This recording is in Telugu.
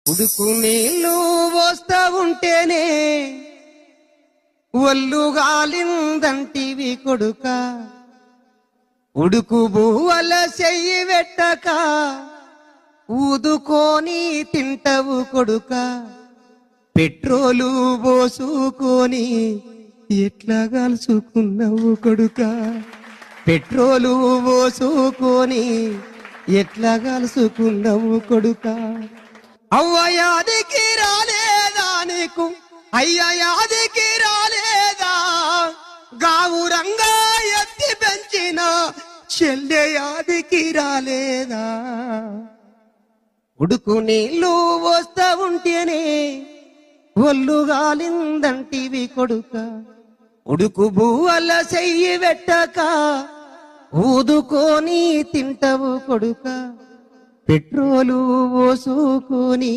ఉడుకు నీళ్ళు పోస్తా ఉంటేనే ఒళ్ళు గాలిందంటివి కొడుక, ఉడుకు బువ్వల చెయ్యి పెట్టక ఊదుకొని తింటవు కొడుక, పెట్రోలు పోసుకొని ఎట్లా కాల్చుకున్నావు కొడుక, పెట్రోలు పోసుకొని ఎట్లా కాల్చుకున్నావు కొడుక. అవ్వ యాదికి రాలేదా నీకు, అయ్య యాదికి రాలేదా, గావురంగా ఎత్తి పెంచిన చెల్లె యాదికి రాలేదా. ఉడుకు నీళ్ళు వస్తా ఉంటేనే ఒళ్ళు గాలిందంటివి కొడుక, ఉడుకు బువ్వల చెయ్యి పెట్టక ఊదుకొని తింటవు కొడుక, పెట్రోలు పోసుకొని